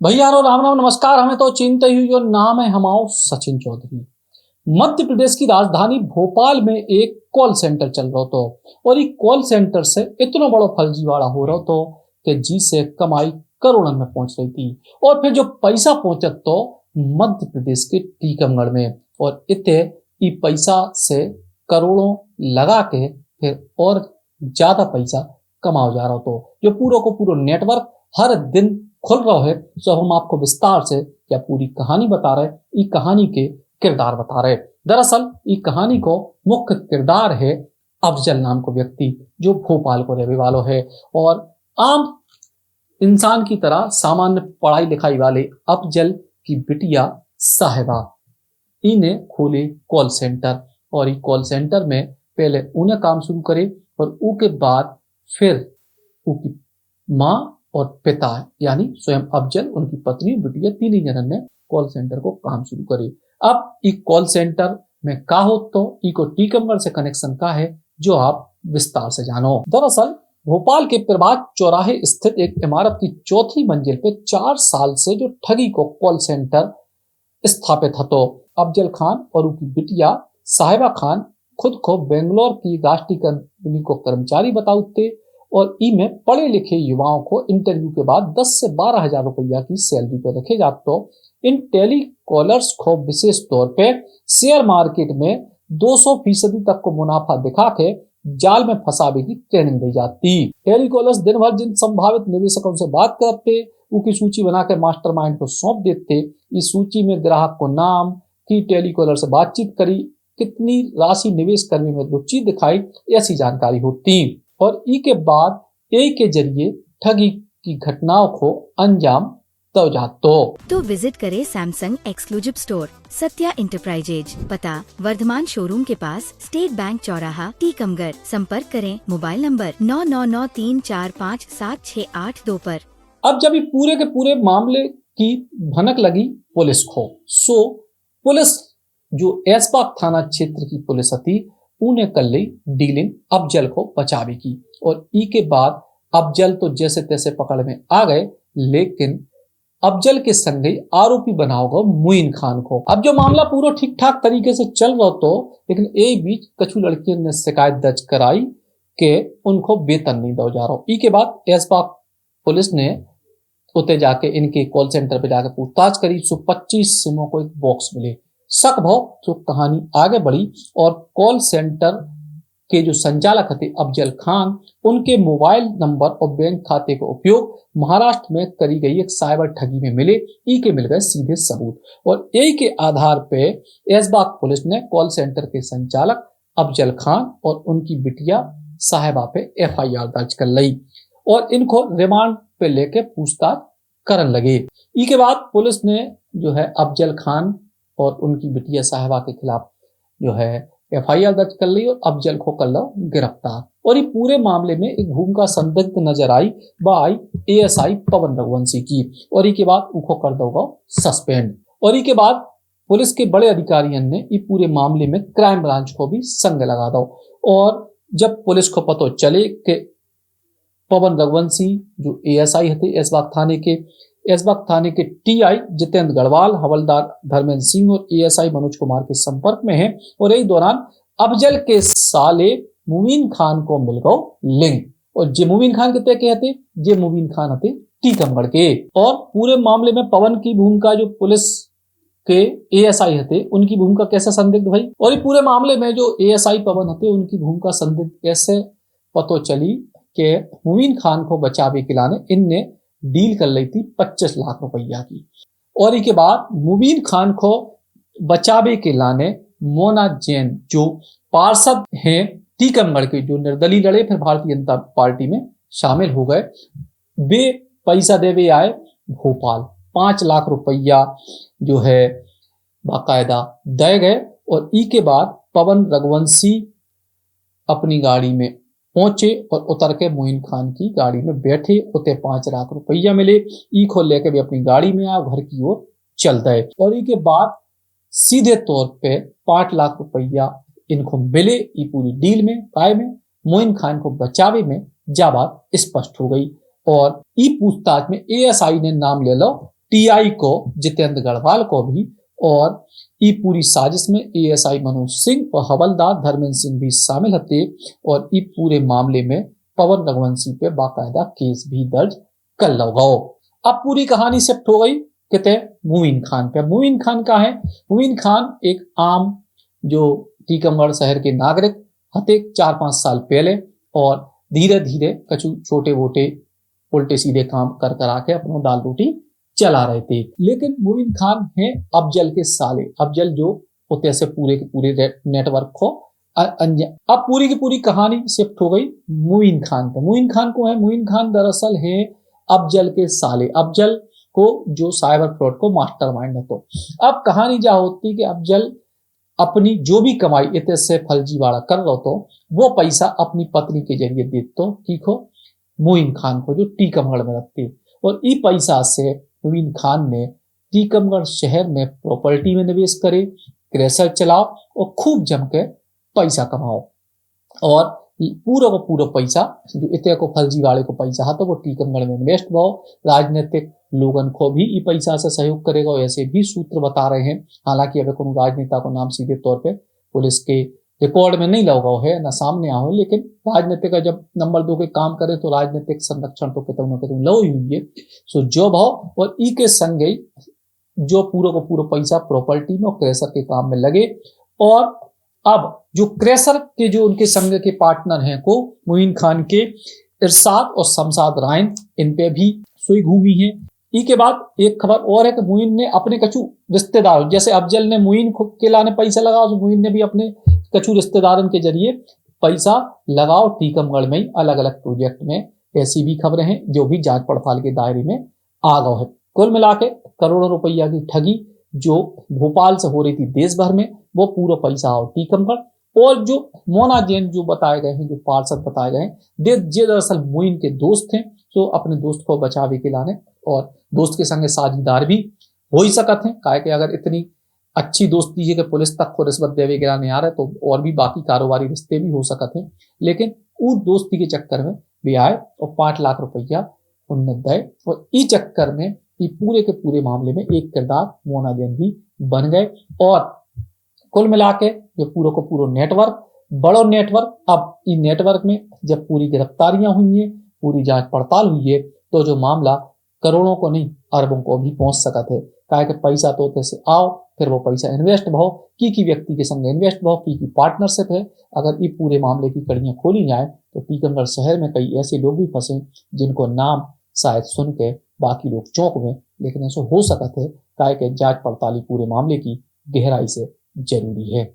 भैया राम राम नमस्कार। हमें तो चिंता ही जो नाम है हमारा सचिन चौधरी। मध्य प्रदेश की राजधानी भोपाल में एक कॉल सेंटर चल रहा तो और ये कॉल सेंटर से इतना बड़ा फर्जीवाड़ा हो रहा तो कि जी से कमाई करोड़ों में पहुंच रही थी। और फिर जो पैसा पहुंचा तो मध्य प्रदेश के टीकमगढ़ में, और इतने ई पैसा से करोड़ों लगा के फिर और ज्यादा पैसा कमाओ जा रहा तो जो पूरा को पूरा नेटवर्क हर दिन खुल रहा है। तो हम आपको विस्तार से क्या पूरी कहानी बता रहे, ये कहानी के किरदार बता रहे। दरअसल ये कहानी को मुख्य किरदार है अफजल नाम को व्यक्ति, जो भोपाल को रहने वालों है और आम इंसान की तरह सामान्य पढ़ाई लिखाई वाले अफजल की बिटिया साहिबा इन्हें खोले कॉल सेंटर। और ये कॉल सेंटर में पहले उन्हें काम शुरू करे और उसके बाद फिर उनकी माँ और पिता यानी स्वयं अफजल, उनकी पत्नी, बिटिया, तीन ही जनन ने कॉल सेंटर को काम शुरू करे। अब इस कॉल सेंटर में का हो तो इको टीकमगढ़ से कनेक्शन का है, जो आप विस्तार से जानो। दरअसल भोपाल के प्रभात चौराहे स्थित एक इमारत की चौथी मंजिल पे 4 साल से जो ठगी को कॉल सेंटर स्थापित है तो अफजल खान और उनकी बिटिया साहिबा खान खुद को बेंगलोर की राष्ट्रीय कंपनी को कर्मचारी बताते और इनमें पढ़े लिखे युवाओं को इंटरव्यू के बाद 10 से 12 हजार रुपया की सैलरी पर रखे जाते तो इन टेलीकॉलर्स को विशेष तौर पे शेयर मार्केट में 200% तक को मुनाफा दिखा के जाल में फंसावे की ट्रेनिंग दी जाती। टेलीकॉलर्स दिन भर जिन संभावित निवेशकों से बात करते उनकी सूची बनाकर मास्टरमाइंड को सौंप देते। इस सूची में ग्राहक को नाम की टेलीकॉलर से बातचीत करी, कितनी राशि निवेश करने में रुचि दिखाई, ऐसी जानकारी होती और ई के बाद ए के जरिए ठगी की घटनाओं को अंजाम दो जातो। तो विजिट करे Samsung exclusive store Satya enterprises, पता वर्धमान शोरूम के पास, स्टेट बैंक चौराहा, टीकमगढ़। संपर्क करें मोबाइल नंबर 9993457682 पर। अब जब ये पूरे के पूरे मामले की भनक लगी पुलिस को, सो पुलिस जो ऐसबाग थाना क्षेत्र की पुलिस थी उन्हें कर ली डीलिंग अफजल को बचावे की। और ई के बाद अफजल तो जैसे तैसे पकड़ में आ गए, लेकिन अफजल के संग आरोपी बनाओगे मुइन खान को। अब जो मामला पूरा ठीक ठाक तरीके से चल रहा तो, लेकिन एक बीच कछु लड़कियों ने शिकायत दर्ज कराई कि उनको वेतन नहीं दो जा रहा। ई के बाद ऐसबाग पुलिस ने उते जाके इनके कॉल सेंटर पे जाके पूछताछ करी। 125 सिमों को एक बॉक्स मिले। शक भाव तो कहानी आगे बढ़ी और कॉल सेंटर के जो संचालक थे अफजल खान, उनके मोबाइल नंबर और बैंक खाते का उपयोग महाराष्ट्र में करी गई एक साइबर ठगी में मिले। ई के मिल गए सीधे सबूत और यही के आधार पे ऐसबाग पुलिस ने कॉल सेंटर के संचालक अफजल खान और उनकी बिटिया साहिबा पे FIR दर्ज कर ली और इनको रिमांड पे लेके पूछताछ करने लगे। ई के बाद पुलिस ने जो है अफजल खान और उनकी बिटिया साहिबा के खिलाफ जो है FIR दर्ज कर ली और अफजल को कर लो गिरफ्तार। और ये पूरे मामले में एक भूमिका संदिग्ध नजर आई बाई ASI पवन रघुवंशी की और के बाद उनको कर दोगा सस्पेंड। और के बाद पुलिस के बड़े अधिकारियों ने ये पूरे मामले में क्राइम ब्रांच को भी संग लगा दो। और जब पुलिस को पता चले कि पवन रघुवंशी जो ASI थे ऐसबाग थाने के TI जितेंद्र गढ़वाल, हवलदार धर्मेंद्र सिंह और ASI मनोज कुमार के संपर्क में है और यही दौरान अफजल के साले मुबीन खान को मिल गो लिंक। और जे मुबीन खान कितने के हते, जे मुबीन खान हते टीकमगढ़ के। और पूरे मामले में पवन की भूमिका जो पुलिस के ASI हते उनकी भूमिका कैसे संदिग्ध भाई। और ये पूरे मामले में जो ASI पवन हते उनकी भूमिका संदिग्ध कैसे पता चली कि मुबीन खान को बचावे के लाने इनने डील कर ली थी 25 लाख रुपया की। और इसके बाद मुबीन खान को बचावे के लाने मोना जैन जो पार्षद हैं टीकमगढ़ के, जो निर्दलीय लड़े फिर भारतीय जनता पार्टी में शामिल हो गए, वे पैसा देवे आए भोपाल। 5 लाख रुपया जो है बाकायदा दे गए। और ई के बाद पवन रघुवंशी अपनी गाड़ी में पहुंचे और उतर के मुइन खान की गाड़ी में बैठे। उते 5 लाख रुपया मिले। ई को लेकर भी अपनी गाड़ी में आ घर की ओर चल गए। और ई के बाद सीधे तौर पे 5 लाख रुपया इनको मिले। ई पूरी डील में काय में मुइन खान को बचावे में जा बात स्पष्ट हो गई। और ई पूछताछ में ASI ने नाम ले लो टीआई को जितेंद्र गढ़वाल को भी, और ई पूरी साजिश में एएसआई मनोज सिंह और हवलदार धर्मेंद्र सिंह भी शामिल थे, और ई पूरे मामले में पवन रघुवंशी पे बाकायदा केस भी दर्ज कर लगाओ। अब पूरी कहानी शिफ्ट हो गई कहते मुइन खान पे। मुइन खान का है, मुइन खान एक आम जो टीकमगढ़ शहर के नागरिक हते 4-5 साल पहले, और धीरे धीरे कछु छोटे मोटे उल्टे सीधे काम कर करा के अपना दाल रोटी चला रहे थे। लेकिन मुइन खान है अफजल के साले, अफजल जो होते से पूरे के पूरे नेटवर्क को अब पूरी की पूरी कहानी शिफ्ट हो गई मुइन खान पे। मुइन खान को है, मुइन खान दरअसल है अफजल के साले, अफजल को जो साइबर फ्रॉड को मास्टरमाइंड है। तो अब कहानी क्या होती कि अफजल अपनी जो भी कमाई इतने से फर्जीवाड़ा कर रहा तो वो पैसा अपनी पत्नी के जरिए देते ठीक मुइन खान को जो टीकमगढ़ में रखती, और ई पैसा से मुइन खान ने टीकमगढ़ शहर में प्रॉपर्टी में निवेश करे, क्रैशर चलाओ और खूब जम के पैसा कमाओ। और पूरा का पूरा पैसा जो इतने को फर्जीवाड़े को पैसा है तो वो टीकमगढ़ में इन्वेस्ट भाओ, राजनीतिक लोगन को भी ई पैसा से सहयोग करेगा, ऐसे भी सूत्र बता रहे हैं। हालांकि अब कोई राजनेता को नाम सीधे तौर पे पुलिस के रिकॉर्ड में नहीं लगाओ है ना सामने आओ, लेकिन राजनीतिक का जब नंबर 2 के काम करे तो राजनीतिक संरक्षण तो कितने न कितने लो ही हुई है। सो जो भाव और ई के संग गई जो पूरा को पूरा पैसा प्रॉपर्टी में और क्रैशर के काम में लगे, और अब जो क्रैशर के जो उनके संग के पार्टनर हैं को मुइन खान के इरशाद और शमशाद रायन, इन पे भी सुई घूमी है। ई के बाद एक खबर और है कि मुइन ने अपने कछु रिश्तेदार, जैसे अफजल ने मुइन के लाने पैसा लगाओ, तो मुइन ने भी अपने कछु रिश्तेदारों के जरिए पैसा लगाओ टीकमगढ़ में अलग अलग प्रोजेक्ट में। ऐसी भी खबरें हैं जो भी जांच पड़ताल के दायरे में आ गए है। कुल मिला के करोड़ों रुपया की ठगी जो भोपाल से हो रही थी देश भर में, वो पूरा पैसा आओ टीकमगढ़। और जो मोना जैन जो बताए गए हैं, जो पार्षद बताए गए हैं, ये दरअसल मुइन के दोस्त हैं, तो अपने दोस्त को बचावे के लाने और दोस्त के संगे साझीदार भी हो ही सकत हैं। काहे कि अगर इतनी अच्छी दोस्ती है कि पुलिस तक को रिश्वत देवे गिराने आ रहे तो और भी बाकी कारोबारी रिश्ते भी हो सकते हैं। लेकिन उस दोस्ती के चक्कर में भी आए और 5 लाख रुपया उनने दे, और इस चक्कर में ये पूरे के पूरे मामले में एक किरदार मोना जैन भी बन गए। और कुल मिला के ये पूरा को पूरा नेटवर्क, बड़ो नेटवर्क, अब इस नेटवर्क में जब पूरी गिरफ्तारियां हुई है, पूरी जांच पड़ताल हुई है, तो जो मामला करोड़ों को नहीं अरबों को भी पहुंच सकते है। काहे कि पैसा तो से आओ, फिर वो पैसा इन्वेस्ट भाव की व्यक्ति के संग इन्वेस्ट भाव की पार्टनरशिप है। अगर ये पूरे मामले की कड़ियां खोली जाए तो टीकमगढ़ शहर में कई ऐसे लोग भी फंसे जिनको नाम शायद सुन के बाकी लोग चौंक में, लेकिन ऐसा हो सकता है। काहे कि जांच पड़ताल पूरे मामले की गहराई से जरूरी है।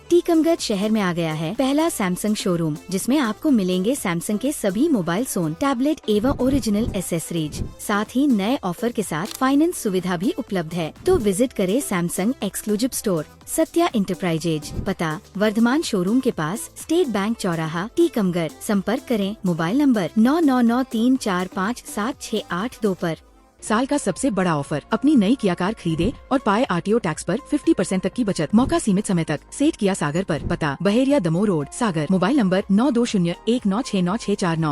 टीकमगढ़ शहर में आ गया है पहला सैमसंग शोरूम, जिसमें आपको मिलेंगे सैमसंग के सभी मोबाइल फोन, टैबलेट एवं ओरिजिनल एसेसरीज। साथ ही नए ऑफर के साथ फाइनेंस सुविधा भी उपलब्ध है। तो विजिट करें Samsung exclusive store, Satya enterprises, पता वर्धमान शोरूम के पास, स्टेट बैंक चौराहा, टीकमगढ़। संपर्क करें मोबाइल नंबर 9993457682 पर। साल का सबसे बड़ा ऑफर, अपनी नई किया कार खरीदे और पाए आरटीओ टैक्स पर 50% तक की बचत। मौका सीमित समय तक। सेठ किया सागर पर, पता Baheriya Damoh road, Sagar. Mobile number 9201969649।